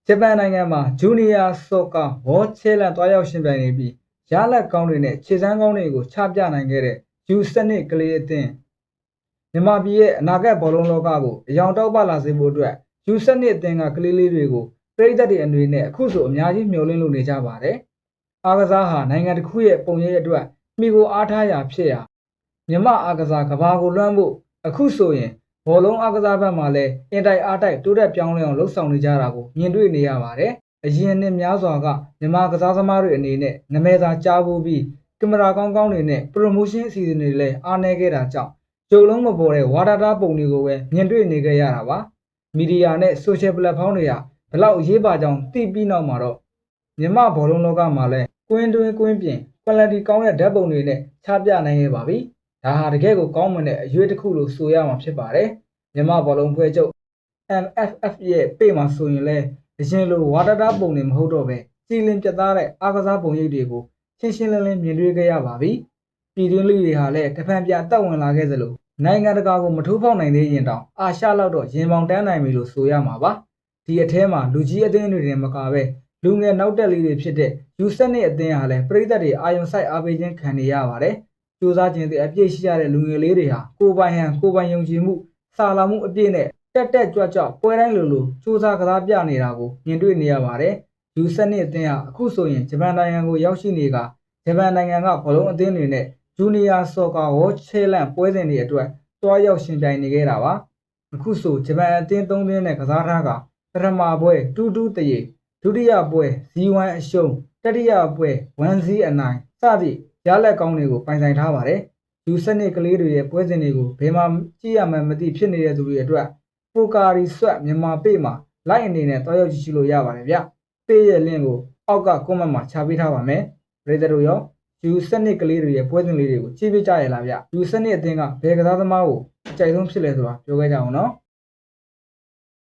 ဂျပန်နိုင်ငံမှာဂျူနီယာဆော့ကာဝေါ်ချဲလန်တွားရောက်ရှင်ပြိုင်နေပြီးရလက်ကောင်းတွေနဲ့ခြေစမ်းကောင်းတွေကိုချပြနိုင်ခဲ့တဲ့ယူစနစ်ကလေးအသင်းမြန်မာပြည်ရဲ့အနာဂတ်ဘောလုံးလောကကိုအယောင်တောက်ပလာစေဖို့အတွက်ယူစနစ်အသင်းကကလေးလေးတွေကိုပြည်သက်တွေအနေနဲ့အခုဆိုအများကြီးမျှော်လင့်လို့နေကြပါတယ်။အားကစားဟာနိုင်ငံတစ်ခုရဲ့ပုံရိပ်အတွက်မိကိုအားထားရာဖြစ်ရာမြန်မာအားကစားကဘာကိုလွှမ်းဖို့အခုဆိုရင်ဘောလုံးအားကစားဘက်မှာလည်းအင်တိုက်အားတိုက်တိုးတက်ပြောင်းလဲအောင်လှုပ်ဆောင်နေကြတာကိုမြင်တွေ့နေရပါတယ်။အရင်နှစ်များစွာကမြန်မာကစားသမားတွေအနေနဲ့နာမည်သာကြားဖို့ပြီးကင်မရာကောင်းကောင်းတွေနဲ့ promotion အစီအစဉ်တွေလည်းအားနည်းခဲ့တာကြောင့်ကြုံလုံးမပေါ်တဲ့ဝါဒတားပုံတွေကိုပဲမြင်တွေ့နေကြရတာပါ။မီဒီယာနဲ့ social platform တွေကဘလောက်အရေးပါကြောင်းသိပြီးနောက်မှာတော့မြန်မာဘောလုံးလောကမှာလည်းကွင်းတွင်းကွင်းပြင် quality ကောင်းတဲ့ဓာတ်ပုံတွေနဲ့ချပြနိုင်ရပါပြီ။ဒါဟာတကယ်ကိုကောင်းမွန်တဲ့အရွေးတစ်ခုလို့ဆိုရမှာဖြစ်ပါတယ်။မြန်မာဘောလုံးဖွဲ့ချုပ် MFF ရဲ့ပေမှာဆိုရင်လည်းအရင်လိုဝါဒတားပုံတွေမဟုတ်တော့ပဲကြည်လင်ပြတ်သားတဲ့အားကစားပုံရိပ်တွေကိုရှင်းရှင်းလင်းလင်းမြင်တွေ့ခဲ့ရပါပြီ။ပြည်တွင်းလူတွေဟာလည်းတဖန်ပြန်အသက်ဝင်လာခဲ့သလိုနိုင်ငံတကာကိုမထိုးဖောက်နိုင်သေးရင်တောင်အာရှလောက်တော့ရင်ပေါင်တန်းနိုင်ပြီလို့ဆိုရမှာပါ။ဒီအထဲမှာလူကြီးအသင်းတွေတင်မကပဲလူငယ်နောက်တက်လေးတွေဖြစ်တဲ့ယူဆက်နစ်အသင်းဟာလည်းပြည်သက်တွေအာယုံဆိုင်အားပေးခြင်းခံနေရပါတယ်။စူးစမ်းခြင်းတဲ့အပြည့်ရှိကြတဲ့လူငယ်လေးတွေဟာကိုယ်ပိုင်ဟန်ကိုယ်ပိုင်ယုံကြည်မှုစာလာမှုအပြည့်နဲ့တက်ကြွကြွပွဲတိုင်းလိုလိုစူးစမ်းကစားပြနေတာကိုမြင်တွေ့နေရပါတယ်။ယူဆက်နစ်အသင်းဟာအခုဆိုရင်ဂျပန်နိုင်ငံကိုရောက်ရှိနေကဂျပန်နိုင်ငံကဘောလုံးအသင်းတွေနဲ့ဂျူနီယာဆော့ကာဝေါ်ချဲလန်ပွဲစဉ်တွေအတွက်တွားရောက်ရှင်ပြိုင်နေခဲ့တာပါ။အခုဆိုဂျပန်အသင်း၃သင်းနဲ့ကစားထားကပထမပွဲ2-2တရေဒုတိယပွဲ 0-1 အရှုံးတတိယပွဲ 1-0 အနိုင်စသည့်ရလက်ကောင်းတွေကိုပိုင်ဆိုင်ထားပါတယ်။ယူဆက်နစ်ကလေးတွေရဲ့ပွဲစဉ်တွေကိုဘယ်မှာကြည့်ရမှန်းမသိဖြစ်နေတဲ့သူတွေအတွက်ပိုကာရီဆွတ်မြန်မာပေမှာလိုက်အနေနဲ့တွားရောက်ကြည့်ရှုလို့ရပါတယ်ဗျ။ပေရဲ့ link ကိုအောက်က comment မှာချပေးထားပါမယ်။ပြည်သက်တို့ရောယူဆက်နစ်ကလေးတွေရဲ့ပွဲစဉ်လေးတွေကိုကြည့်ပြကြရလားဗျ။ယူဆက်နစ်အသင်းကဘယ်ကစားသမားကိုအကြိုက်ဆုံးဖြစ်လဲဆိုတာပြောခဲ့ကြအောင်နော်။